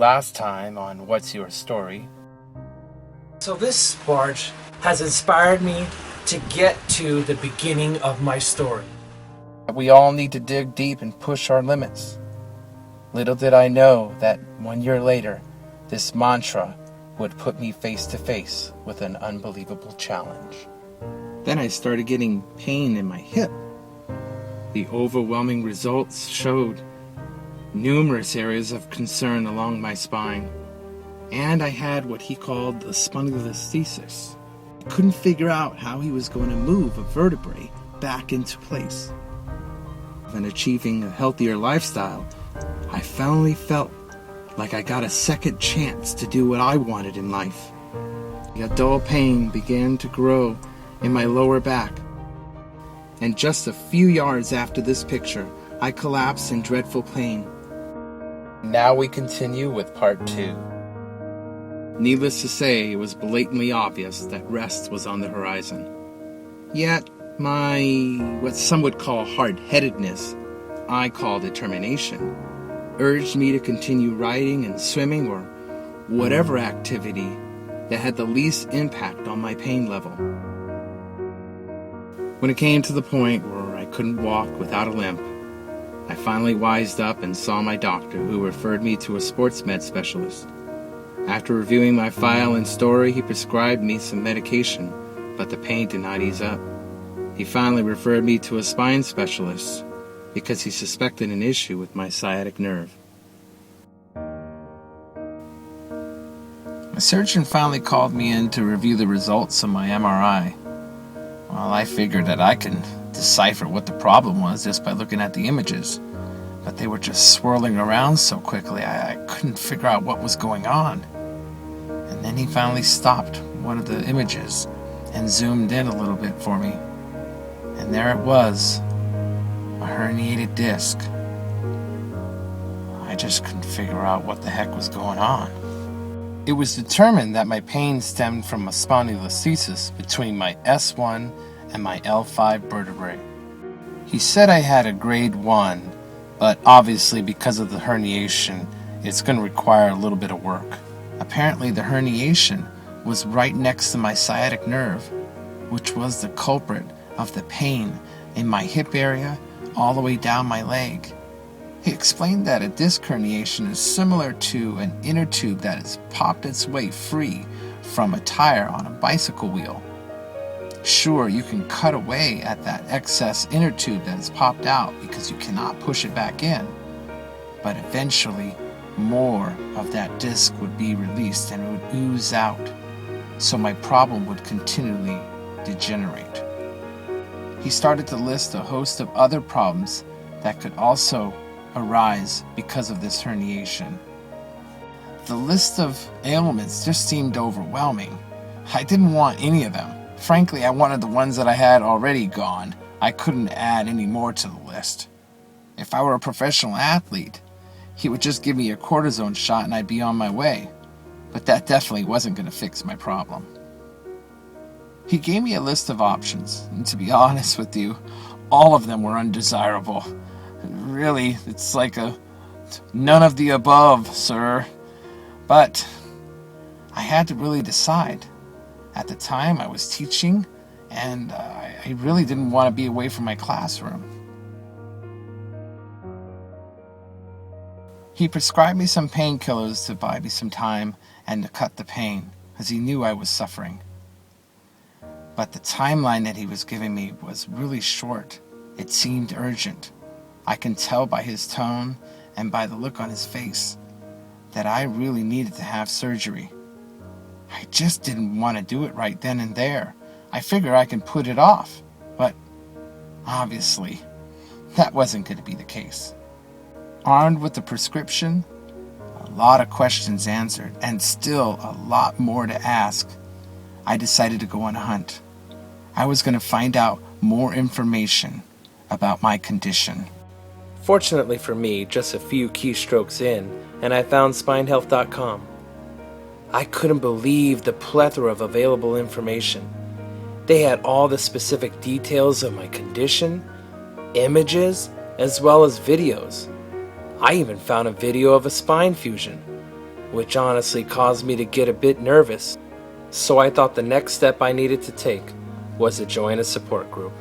last time on What's Your Story. So this sport has inspired me to get to the beginning of my story. We all need to dig deep and push our limits. Little did I know that 1 year later, this mantra would put me face to face with an unbelievable challenge. Then I started getting pain in my hip. The overwhelming results showed numerous areas of concern along my spine, and I had what he called the spondylolisthesis. I couldn't figure out how he was going to move a vertebrae back into place. And achieving a healthier lifestyle, I finally felt like I got a second chance to do what I wanted in life. A dull pain began to grow in my lower back, and just a few yards after this picture, I collapsed in dreadful pain. Now we continue with part 2. Needless to say, it was blatantly obvious that rest was on the horizon. Yet, my, what some would call hard-headedness, I call determination, urged me to continue riding and swimming or whatever activity that had the least impact on my pain level. When it came to the point where I couldn't walk without a limp, I finally wised up and saw my doctor, who referred me to a sports med specialist. After reviewing my file and story, he prescribed me some medication, but the pain did not ease up. He finally referred me to a spine specialist because he suspected an issue with my sciatic nerve. My surgeon finally called me in to review the results of my MRI. Well, I figured that I can decipher what the problem was just by looking at the images, but they were just swirling around so quickly I couldn't figure out what was going on. And then he finally stopped one of the images and zoomed in a little bit for me. And there it was, a herniated disc. I just couldn't figure out what the heck was going on. It was determined that my pain stemmed from a spondylolisthesis between my S1 and my L5 vertebrae. He said I had a grade 1, but obviously because of the herniation, it's going to require a little bit of work. Apparently the herniation was right next to my sciatic nerve, which was the culprit of the pain in my hip area all the way down my leg. He explained that a disc herniation is similar to an inner tube that has popped its way free from a tire on a bicycle wheel. Sure, you can cut away at that excess inner tube that has popped out because you cannot push it back in, but eventually more of that disc would be released and it would ooze out, so my problem would continually degenerate. He started to list a host of other problems that could also arise because of this herniation. The list of ailments just seemed overwhelming. I didn't want any of them. Frankly, I wanted the ones that I had already gone. I couldn't add any more to the list. If I were a professional athlete, he would just give me a cortisone shot and I'd be on my way. But that definitely wasn't going to fix my problem. He gave me a list of options, and to be honest with you, all of them were undesirable. Really, it's like a none of the above, sir. But I had to really decide. At the time, I was teaching, and I really didn't want to be away from my classroom. He prescribed me some painkillers to buy me some time and to cut the pain, as he knew I was suffering. But the timeline that he was giving me was really short. It seemed urgent. I can tell by his tone and by the look on his face that I really needed to have surgery. I just didn't want to do it right then and there. I figured I can put it off, but obviously that wasn't going to be the case. Armed with the prescription, a lot of questions answered, and still a lot more to ask, I decided to go on a hunt. I was going to find out more information about my condition. Fortunately for me, just a few keystrokes in, and I found spinehealth.com. I couldn't believe the plethora of available information. They had all the specific details of my condition, images, as well as videos. I even found a video of a spine fusion. which honestly caused me to get a bit nervous. So I thought the next step I needed to take was to join a support group.